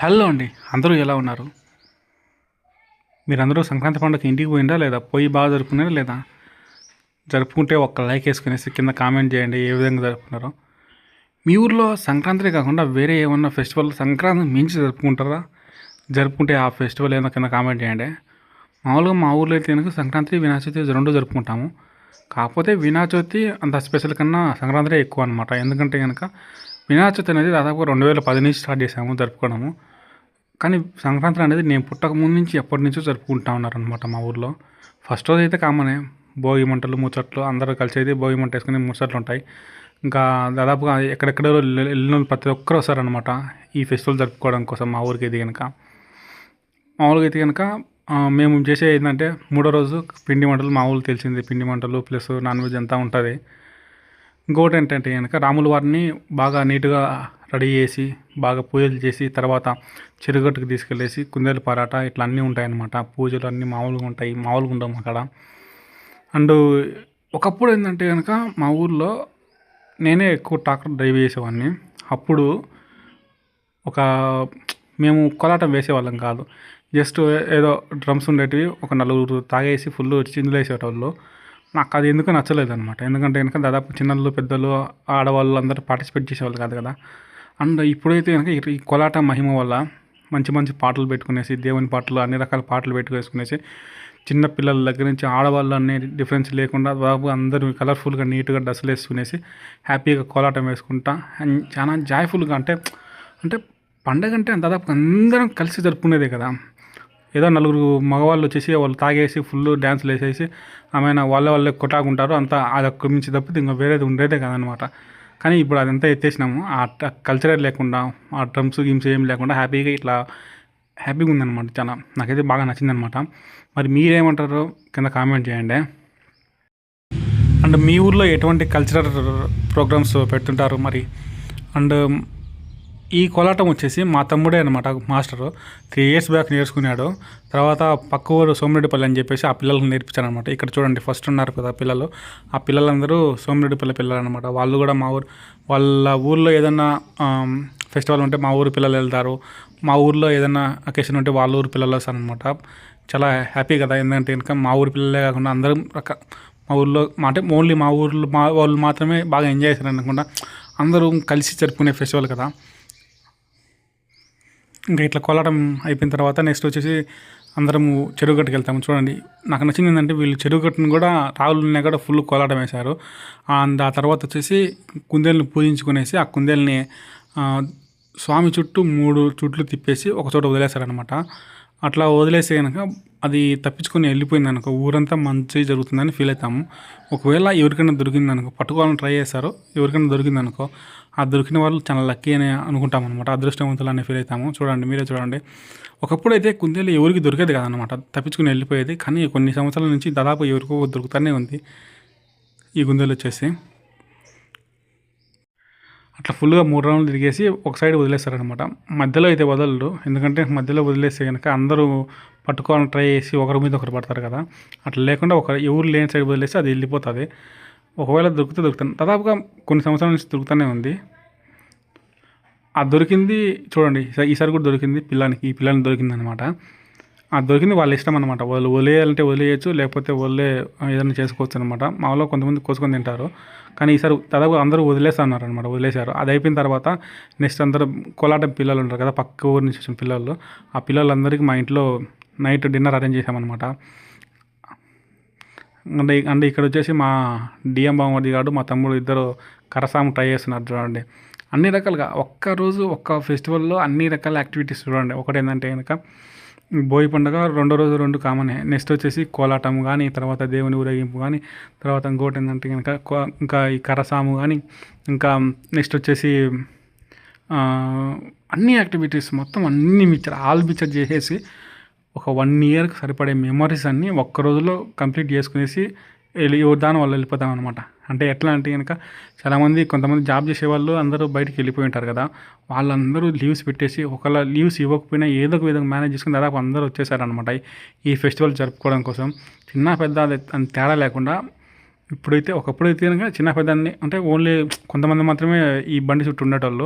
Hello అండి. అందరూ ఎలా ఉన్నారు? మీరందరూ సంక్రాంతి పండుగకి ఇంటికి పోయిందా లేదా? పోయి బాగా జరుపుకున్నారా లేదా? జరుపుకుంటే ఒక్క లైక్ వేసుకునేసి కింద కామెంట్ చేయండి ఏ విధంగా జరుపుకున్నారో. మీ ఊర్లో సంక్రాంతి కాకుండా వేరే ఏమన్నా ఫెస్టివల్ సంక్రాంతి మించి జరుపుకుంటారా? జరుపుకుంటే ఆ ఫెస్టివల్ ఏమన్నా కింద కామెంట్ చేయండి. మామూలుగా మా ఊర్లో అయితే కనుక సంక్రాంతి వినాయక చవితి రెండు జరుపుకుంటాము. కాకపోతే వినాయక చవితి అంత స్పెషల్ కన్నా సంక్రాంతి ఎక్కువ అనమాట. ఎందుకంటే కనుక వినాయక చవితి అనేది దాదాపు 2010 నుంచి స్టార్ట్ చేసాము జరుపుకోవడము. కానీ సంక్రాంతి అనేది నేను పుట్టక ముందు నుంచి ఎప్పటి నుంచో జరుపుకుంటా ఉన్నారనమాట మా ఊర్లో. ఫస్ట్ రోజు అయితే కామనే, భోగి మంటలు ముచ్చట్లు అందరూ కలిసి అయితే భోగి మంట వేసుకుని ముచ్చట్లు ఉంటాయి. ఇంకా దాదాపుగా ఎక్కడెక్కడో వెళ్ళిన ప్రతి ఒక్కరు వస్తారనమాట ఈ ఫెస్టివల్ జరుపుకోవడం కోసం మా ఊరికి అయితే కనుక. మామూలుగా అయితే కనుక మేము చేసే ఏంటంటే మూడో రోజు పిండి వంటలు, మా ఊళ్ళు తెలిసింది పిండి వంటలు ప్లస్ నాన్ వెజ్ అంతా ఉంటుంది. ఇంకోటి ఏంటంటే కనుక రాముల వారిని బాగా నీట్గా రెడీ చేసి బాగా పూజలు చేసి తర్వాత చెరుగట్టుకు తీసుకెళ్ళేసి కుందేలు పరాట ఇట్లా అన్నీ ఉంటాయన్నమాట. పూజలు అన్నీ మామూలుగా ఉంటాయి, మామూలుగా ఉండవు అక్కడ. అండ్ ఒకప్పుడు ఏంటంటే కనుక మా ఊర్లో నేనే ఎక్కువ ట్రాక్టర్ డ్రైవ్ చేసేవాడిని. అప్పుడు ఒక మేము కోలాటం వేసేవాళ్ళం కాదు, జస్ట్ ఏదో డ్రమ్స్ ఉండేటివి ఒక నలుగురు తాగేసి ఫుల్ చిందులు వేసేటోళ్ళు. నాకు అది ఎందుకు నచ్చలేదు అనమాట. ఎందుకంటే కనుక దాదాపు చిన్నలు పెద్దలు ఆడవాళ్ళు అందరూ పార్టిసిపేట్ చేసేవాళ్ళు కాదు కదా. అండ్ ఇప్పుడైతే కనుక ఈ కోలాట మహిమ వల్ల మంచి మంచి పాటలు పెట్టుకునేసి దేవుని పాటలు అన్ని రకాల పాటలు పెట్టుకునేసి చిన్న పిల్లల దగ్గర నుంచి ఆడవాళ్ళు అనే డిఫరెన్స్ లేకుండా దాదాపు అందరూ కలర్ఫుల్గా నీట్గా డ్రెస్సులు వేసుకునేసి హ్యాపీగా కోలాటం వేసుకుంటా అండ్ చాలా జాయ్ఫుల్గా అంటే అంటే పండగ అంటే దాదాపు అందరం కలిసి జరుపుకునేదే కదా. ఏదో నలుగురు మగవాళ్ళు వచ్చేసి వాళ్ళు తాగేసి ఫుల్ డ్యాన్సులు వేసేసి ఆమె వాళ్ళే కొట్టాకుంటారు అంతా అదొక్క మించి తప్పితే ఇంకా వేరేది ఉండేదే కదనమాట. కానీ ఇప్పుడు అదంతా ఎత్తేసినాము. ఆ కల్చరే లేకుండా ఆ డ్రమ్స్ గిమ్స్ ఏం లేకుండా హ్యాపీగా ఇట్లా హ్యాపీగా ఉందన్నమాట. చాలా నాకైతే బాగా నచ్చిందనమాట. మరి మీరేమంటారో కింద కామెంట్ చేయండి. అండ్ మీ ఊర్లో ఎటువంటి కల్చరల్ ప్రోగ్రామ్స్ పెడుతుంటారు మరి? అండ్ ఈ కోలాటం వచ్చేసి మా తమ్ముడే అనమాట మాస్టరు. 3 years బ్యాక్ నేర్చుకున్నాడు. తర్వాత పక్క ఊరు సోమిరెడ్డిపల్లి అని చెప్పేసి ఆ పిల్లలకు నేర్పించాను అనమాట. ఇక్కడ చూడండి ఫస్ట్ ఉన్నారు కదా పిల్లలు, ఆ పిల్లలందరూ సోమిరెడ్డిపల్లి పిల్లలు అనమాట. వాళ్ళు కూడా మా ఊరు వాళ్ళ ఊర్లో ఏదన్నా ఫెస్టివల్ ఉంటే మా ఊరు పిల్లలు వెళ్తారు. మా ఊర్లో ఏదైనా అకేషన్ ఉంటే వాళ్ళ ఊరు పిల్లలు వస్తారనమాట. చాలా హ్యాపీ కదా. ఎందుకంటే ఇంకా మా ఊరు పిల్లలే కాకుండా అందరం మా ఊర్లో అంటే ఓన్లీ మా ఊర్లో మా వాళ్ళు మాత్రమే బాగా ఎంజాయ్ చేస్తారు అనకుండా అందరూ కలిసి జరుపుకునే ఫెస్టివల్ కదా. ఇంకా ఇట్లా కోలాటం అయిపోయిన తర్వాత నెక్స్ట్ వచ్చేసి అందరము చెరువుగట్టుకు వెళ్తాము. చూడండి నాకు నచ్చింది ఏంటంటే వీళ్ళు చెరువుగట్టును కూడా రావులు ఉన్నాయి కూడా ఫుల్ కోలాటం వేశారు. అండ్ ఆ తర్వాత వచ్చేసి కుందేలుని పూజించుకునేసి ఆ కుందేలుని స్వామి చుట్టూ 3 చుట్లు తిప్పేసి ఒక చోట వదిలేశారనమాట. అట్లా వదిలేస్తే కనుక అది తప్పించుకొని వెళ్ళిపోయింది అనుకో ఊరంతా మంచి జరుగుతుందని ఫీల్ అవుతాము. ఒకవేళ ఎవరికైనా దొరికింది అనుకో పట్టుకోవాలని ట్రై చేస్తారు, ఎవరికైనా దొరికింది అనుకో ఆ దొరికిన వాళ్ళు చాలా లక్కీ అని అనుకుంటాం అనమాట, అదృష్టవంతులు అని ఫీల్ అవుతాము. చూడండి మీరే చూడండి. ఒకప్పుడు అయితే కుందేలు ఎవరికి దొరికేది కాదనమాట, తప్పించుకుని వెళ్ళిపోయేది. కానీ కొన్ని సంవత్సరాల నుంచి దాదాపు ఎవరికో దొరుకుతూనే ఉంది ఈ కుందేలు వచ్చేసి. అట్లా ఫుల్గా 3 రౌండ్లు తిరిగేసి ఒక సైడ్ వదిలేస్తారనమాట. మధ్యలో అయితే వదలడు, ఎందుకంటే మధ్యలో వదిలేస్తే కనుక అందరూ పట్టుకోవాలని ట్రై చేసి ఒకరి మీద ఒకరు పడతారు కదా. అట్లా లేకుండా ఎవరు లేని సైడ్ వదిలేస్తే అది వెళ్ళిపోతుంది. ఒకవేళ దొరుకుతుంది దాదాపుగా కొన్ని సంవత్సరాల నుంచి దొరుకుతూనే ఉంది. ఆ దొరికింది చూడండి ఈసారి కూడా దొరికింది ఈ పిల్లానికి దొరికింది అనమాట. ఆ దొరికింది వాళ్ళ ఇష్టం అనమాట. వాళ్ళు వదిలేయాలంటే వదిలేయచ్చు, లేకపోతే ఏదైనా చేసుకోవచ్చు అనమాట. మాలో కొంతమంది కోసుకొని తింటారు, కానీ ఈసారి దాదాపు అందరూ వదిలేస్తున్నారు అనమాట. వదిలేశారు. అది అయిపోయిన తర్వాత నెక్స్ట్ అందరూ కోలాటం పిల్లలు ఉంటారు కదా, పక్క ఊరి నుంచి వచ్చిన పిల్లలు, ఆ పిల్లలందరికీ మా ఇంట్లో నైట్ డిన్నర్ అరేంజ్ చేశామన్నమాట. అంటే ఇక్కడ వచ్చేసి మా డిఎం బామ్మడి గారు మా తమ్ముడు ఇద్దరు కరసాము ట్రై చేస్తున్నారు చూడండి. అన్ని రకాలుగా ఒక్కరోజు ఒక్క ఫెస్టివల్లో అన్ని రకాల యాక్టివిటీస్ చూడండి. ఒకటి ఏంటంటే కనుక భోగి పండుగ రెండో రోజు 2 కామనే. నెక్స్ట్ వచ్చేసి కోలాటం కానీ, తర్వాత దేవుని ఊరేగింపు కానీ, తర్వాత ఇంకోటి ఏంటంటే కనుక ఇంకా ఈ కరసాము కానీ, ఇంకా నెక్స్ట్ వచ్చేసి అన్ని యాక్టివిటీస్ మొత్తం అన్ని ఆల్ మిక్చర్ చేసేసి ఒక 1 yearకి సరిపడే మెమరీస్ అన్నీ ఒక్క రోజులో కంప్లీట్ చేసుకునేసి దాని వాళ్ళు వెళ్ళిపోతాం అనమాట. అంటే ఎట్లా అంటే కనుక చాలామంది కొంతమంది జాబ్ చేసేవాళ్ళు అందరూ బయటికి వెళ్ళిపోయి ఉంటారు కదా, వాళ్ళందరూ లీవ్స్ పెట్టేసి ఒకవేళ లీవ్స్ ఇవ్వకపోయినా ఏదో ఒక విధంగా మేనేజ్ చేసుకుని దాదాపు అందరూ వచ్చేసారనమాట ఈ ఫెస్టివల్ జరుపుకోవడం కోసం. చిన్న పెద్ద అని తేడా లేకుండా ఇప్పుడైతే ఒకప్పుడైతే కనుక చిన్న పెద్దాన్ని అంటే ఓన్లీ కొంతమంది మాత్రమే ఈ బండి చుట్టూ ఉండేటోళ్ళు.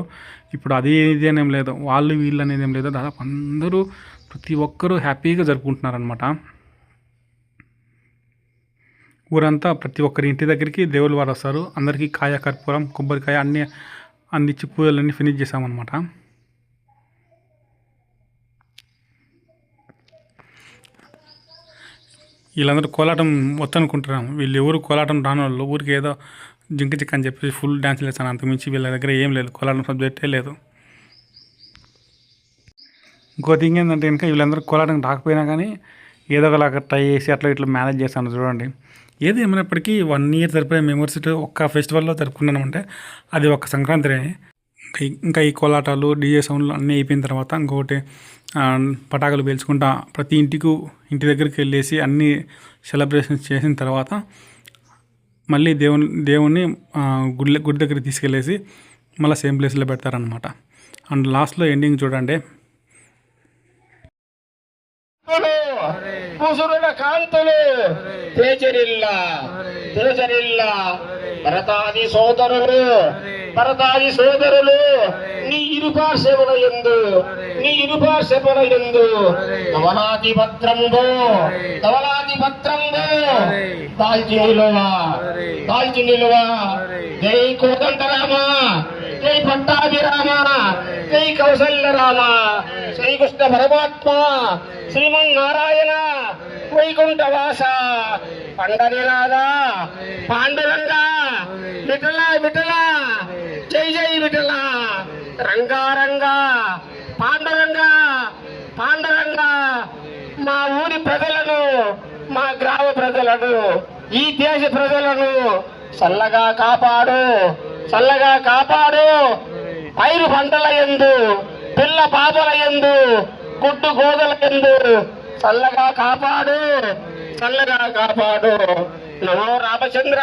ఇప్పుడు అది ఇది అనేం లేదు, వాళ్ళు వీళ్ళు అనేది ఏం లేదు, దాదాపు అందరూ ప్రతి ఒక్కరూ హ్యాపీగా జరుపుకుంటున్నారనమాట. ఊరంతా ప్రతి ఒక్కరి ఇంటి దగ్గరికి దేవుళ్ళు వారు వస్తారు. అందరికీ కాయ కర్పూరం కొబ్బరికాయ అన్నీ అందించి పూజలన్నీ ఫినిష్ చేసామన్నమాట. వీళ్ళందరూ కోలాటం వచ్చనుకుంటున్నాం, వీళ్ళు ఎవరు కోలాటం రాని వాళ్ళు, ఊరికి ఏదో జింక చిక్క అని చెప్పి ఫుల్ డ్యాన్స్ వేస్తాను, అంతకుమించి వీళ్ళ దగ్గర ఏం లేదు, కోలాటం సబ్జెక్టే లేదు. ఇంకో థింగ్ ఏంటంటే ఇంకా వీళ్ళందరూ కోలాటం రాకపోయినా కానీ ఏదో ఒకలాగా ట్రై చేసి అట్లా ఇట్లా మేనేజ్ చేస్తాను చూడండి. ఏది ఏమైనప్పటికీ 1 ఇయర్ సరిపోయే మెమోరీస్ ఒక్క ఫెస్టివల్లో జరుపుకున్నామంటే అది ఒక సంక్రాంతినే. ఇంకా ఈ కోలాటాలు డీజే సౌండ్లు అన్నీ అయిపోయిన తర్వాత ఇంకొకటి పటాకులు పేల్చుకుంటా ప్రతి ఇంటి దగ్గరికి వెళ్ళేసి అన్నీ సెలబ్రేషన్స్ చేసిన తర్వాత మళ్ళీ దేవుణ్ణి గుడి దగ్గరికి తీసుకెళ్ళేసి మళ్ళీ సేమ్ ప్లేస్లో పెడతారనమాట. అండ్ లాస్ట్లో ఎండింగ్ చూడండి. కుసురుల కాంతులు తేజరిల్లా భరతాది సోదరులు నీ ఇరుపార్శ్వముల యందు ధవలాది భద్రంబో దాల్చి నిలువ జై కోదండరామ, జై పట్టాభిరామ, జై కౌసల్యరామ, శ్రీకృష్ణ పరమాత్మ, శ్రీమన్నారాయణ, వైకుంఠవాస, పండరినాథ, పాండురంగ, విఠల, జై విఠల, రంగారంగ, పాండురంగ, మా ఊరి ప్రజలను, మా గ్రామ ప్రజలను, ఈ దేశ ప్రజలను చల్లగా కాపాడు. పైరు పంటల యందు, పిల్ల పాపల యందు, గుడ్డు గోదల యందు చల్లగా కాపాడు. నమో రామచంద్ర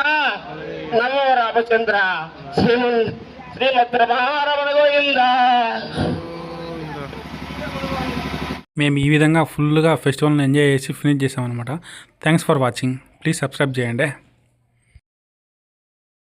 శ్రీమద్ రమణ గోవింద. మేము ఈ విధంగా ఫుల్గా ఫెస్టివల్ని ఎంజాయ్ చేసి ఫినిష్ చేసామన్నమాట. Thanks for watching. Please subscribe చేయండి.